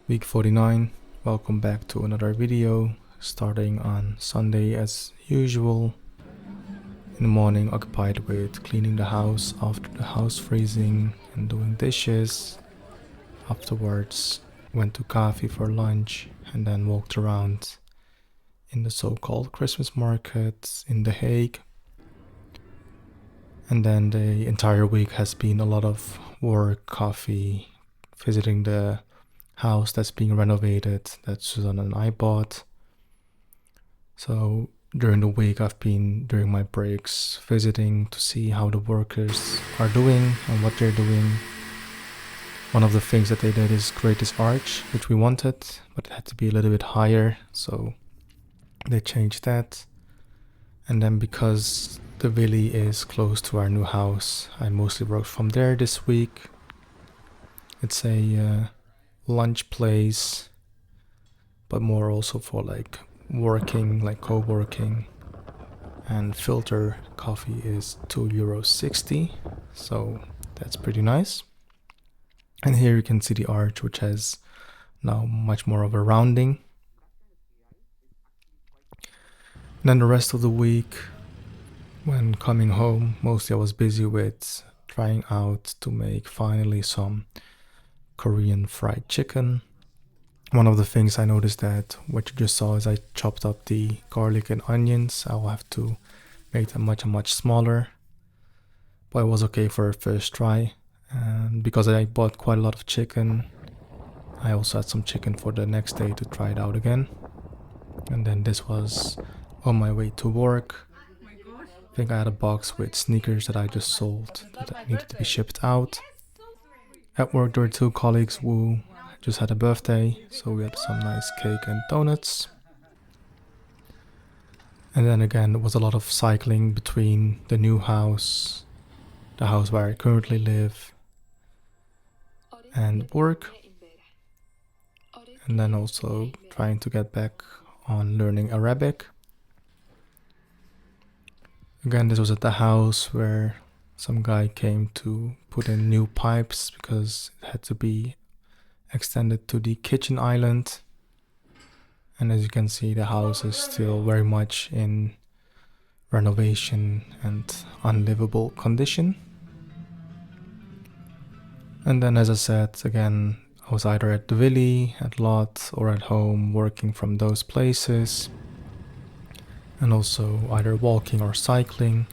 Week 49. Welcome back to another video, starting on Sunday as usual. In the morning, occupied with cleaning the house after the house freezing and doing dishes. Afterwards, went to Kaafi for lunch and then walked around in the so-called Christmas market in The Hague. And then the entire week has been a lot of work, coffee, visiting the house that's being renovated that Susan and I bought. So during the week I've been, during my breaks, visiting to see how the workers are doing and what they're doing. One of the things that they did is create this arch, which we wanted, but it had to be a little bit higher, so they changed that. And then because the villa is close to our new house, I mostly worked from there this week. It's a lunch place, but more also for like working, like co-working. And filter coffee is €2.60, so that's pretty nice. And here you can see the arch, which has now much more of a rounding. And then the rest of the week, when coming home, mostly I was busy with trying out to make finally some Korean fried chicken. One of the things I noticed that what you just saw is I chopped up the garlic and onions. I'll have to make them much smaller, but it was okay for a first try. And because I bought quite a lot of chicken, I also had some chicken for the next day to try it out again. And then this was on my way to work. I think I had a box with sneakers that I just sold that needed to be shipped out. At work there were two colleagues who just had a birthday, so we had some nice cake and donuts. And then again, there was a lot of cycling between the new house, the house where I currently live, and work. And then also trying to get back on learning Arabic. Again, this was at the house where some guy came to put in new pipes because it had to be extended to the kitchen island. And as you can see, the house is still very much in renovation and unlivable condition. And then, as I said, again, I was either at the villa, at Lot, or at home working from those places. And also either walking or cycling.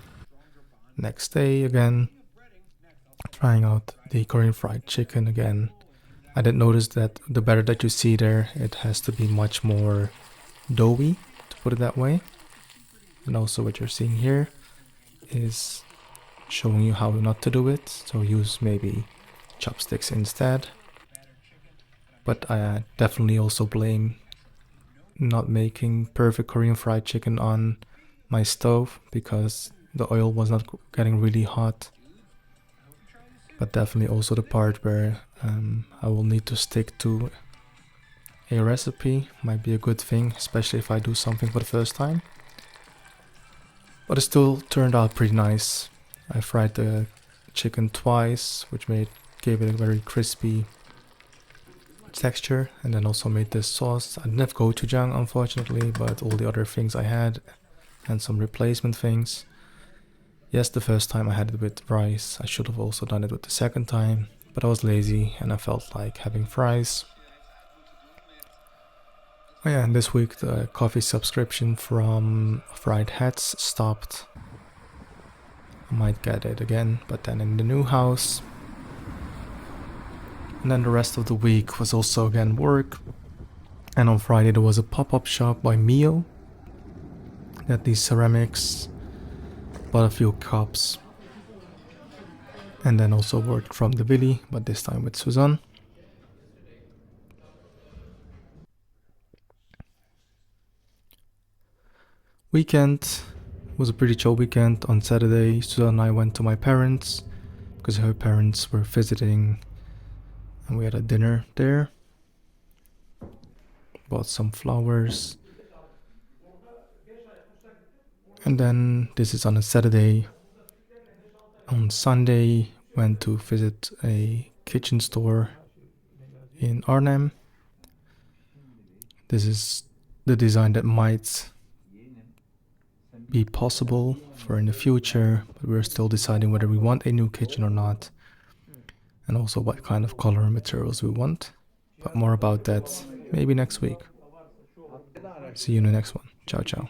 Next day again, trying out the Korean fried chicken again. I did notice that the batter that you see there, it has to be much more doughy, to put it that way. And also what you're seeing here is showing you how not to do it. So use maybe chopsticks instead. But I definitely also blame not making perfect Korean fried chicken on my stove because the oil was not getting really hot. But definitely also the part where I will need to stick to a recipe might be a good thing, especially if I do something for the first time. But it still turned out pretty nice. I fried the chicken twice, which gave it a very crispy texture, and then also made this sauce. I didn't have gochujang unfortunately, but all the other things I had and some replacement things. Yes, the first time I had it with rice. I should have also done it with the second time, but I was lazy and I felt like having fries. Oh yeah, and this week the coffee subscription from Fried Hats stopped. I might get it again, but then in the new house. And then the rest of the week was also again work. And on Friday there was a pop-up shop by Mio. They had these ceramics, bought a few cups. And then also worked from the villa, but this time with Suzanne. Weekend was a pretty chill weekend. On Saturday, Suzanne and I went to my parents because her parents were visiting. And we had a dinner there. Bought some flowers. And then this is on a Saturday. On Sunday, went to visit a kitchen store in Arnhem. This is the design that might be possible for in the future, but we're still deciding whether we want a new kitchen or not, and also what kind of color and materials we want. But more about that maybe next week. See you in the next one. Ciao, ciao.